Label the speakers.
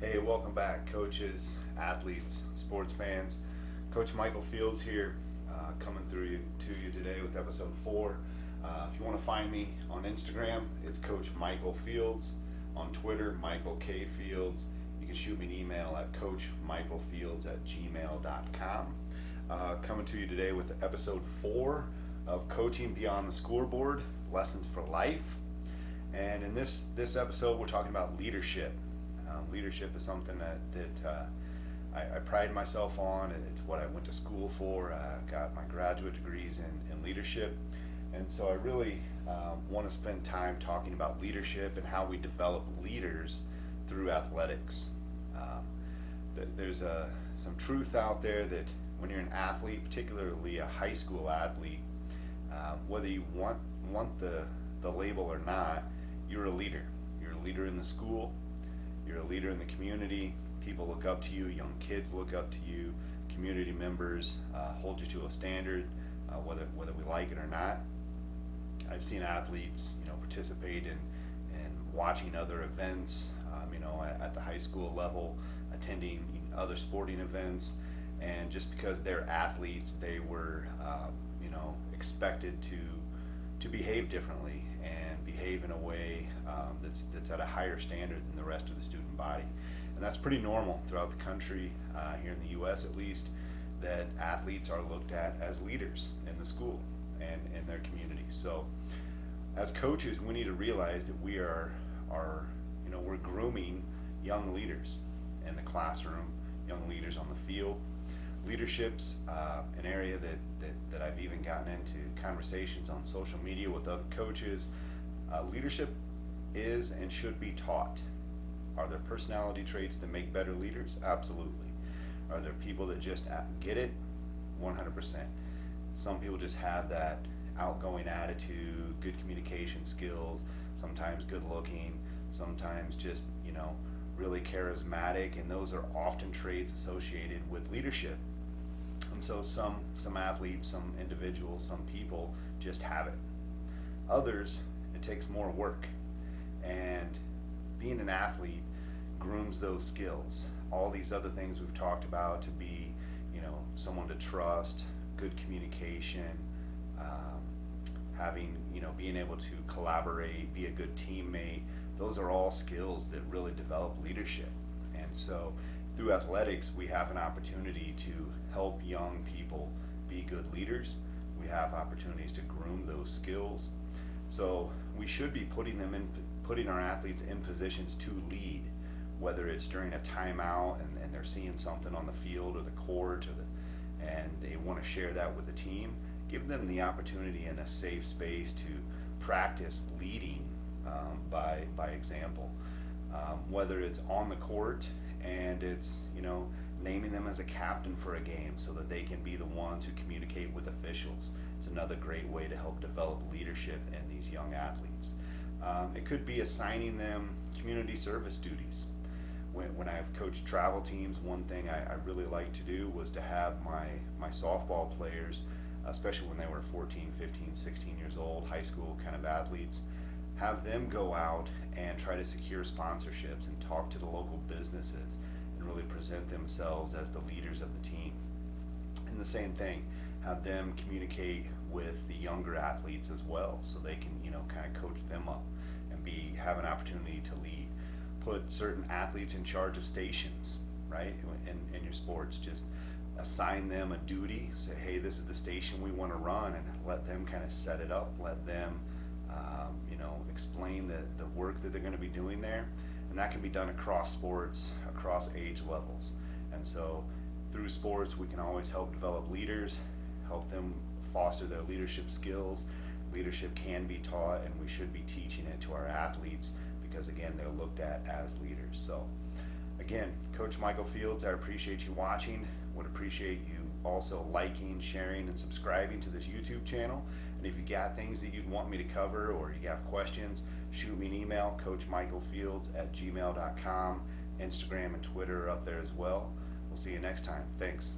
Speaker 1: Hey, welcome back, coaches, athletes, sports fans. Coach Michael Fields here, coming to you today with episode 4. If you want to find me on Instagram, it's Coach Michael Fields. On Twitter, Michael K. Fields. You can shoot me an email at coachmichaelfields@gmail.com. Coming to you today with episode 4 of Coaching Beyond the Scoreboard, Lessons for Life. And in this episode, we're talking about leadership. Leadership is something that I pride myself on. It's what I went to school for. I got my graduate degrees in leadership. And so I really want to spend time talking about leadership and how we develop leaders through athletics. There's some truth out there that when you're an athlete, particularly a high school athlete, whether you want the label or not, you're a leader. You're a leader in the school. You're a leader in the community. People look up to you. Young kids look up to you. Community members hold you to a standard, whether we like it or not. I've seen athletes, participate in watching other events, at the high school level, attending other sporting events, and just because they're athletes, they were, expected to behave differently and behave in a way that's at a higher standard than the rest of the student body. And that's pretty normal throughout the country, here in the U.S. at least, that athletes are looked at as leaders in the school and in their community. So as coaches, we need to realize that we're grooming young leaders in the classroom, young leaders on the field. Leadership's an area that I've even gotten into conversations on social media with other coaches. Leadership is and should be taught. Are there personality traits that make better leaders? Absolutely. Are there people that just get it? 100%. Some people just have that outgoing attitude, good communication skills, sometimes good looking, sometimes just, really charismatic, and those are often traits associated with leadership. And so some athletes, some individuals, some people just have it. Others, it takes more work. And being an athlete grooms those skills. All these other things we've talked about, to be, someone to trust, good communication, having, being able to collaborate, be a good teammate. Those are all skills that really develop leadership. And so through athletics, we have an opportunity to help young people be good leaders. We have opportunities to groom those skills. So we should be putting our athletes in positions to lead, whether it's during a timeout and they're seeing something on the field or the court and they want to share that with the team. Give them the opportunity in a safe space to practice leading by example. Whether it's on the court and it's, naming them as a captain for a game so that they can be the ones who communicate with officials. It's another great way to help develop leadership in these young athletes. It could be assigning them community service duties. When I've coached travel teams, one thing I really liked to do was to have my softball players, especially when they were 14, 15, 16 years old, high school kind of athletes, have them go out and try to secure sponsorships and talk to the local businesses and really present themselves as the leaders of the team. And the same thing, have them communicate with the younger athletes as well, so they can, kind of coach them up and have an opportunity to lead. Put certain athletes in charge of stations, right? In your sports, just assign them a duty. Say, hey, this is the station we want to run, and let them kind of set it up. Let them, explain the work that they're going to be doing there, and that can be done across sports, across age levels. And so, through sports, we can always help develop leaders, help them foster their leadership skills. Leadership can be taught, and we should be teaching it to our athletes because, again, they're looked at as leaders. So, again, Coach Michael Fields, I appreciate you watching. Would appreciate you also liking, sharing, and subscribing to this YouTube channel. And if you got things that you'd want me to cover or you have questions, shoot me an email, coachmichaelfields@gmail.com. Instagram and Twitter are up there as well. We'll see you next time. Thanks.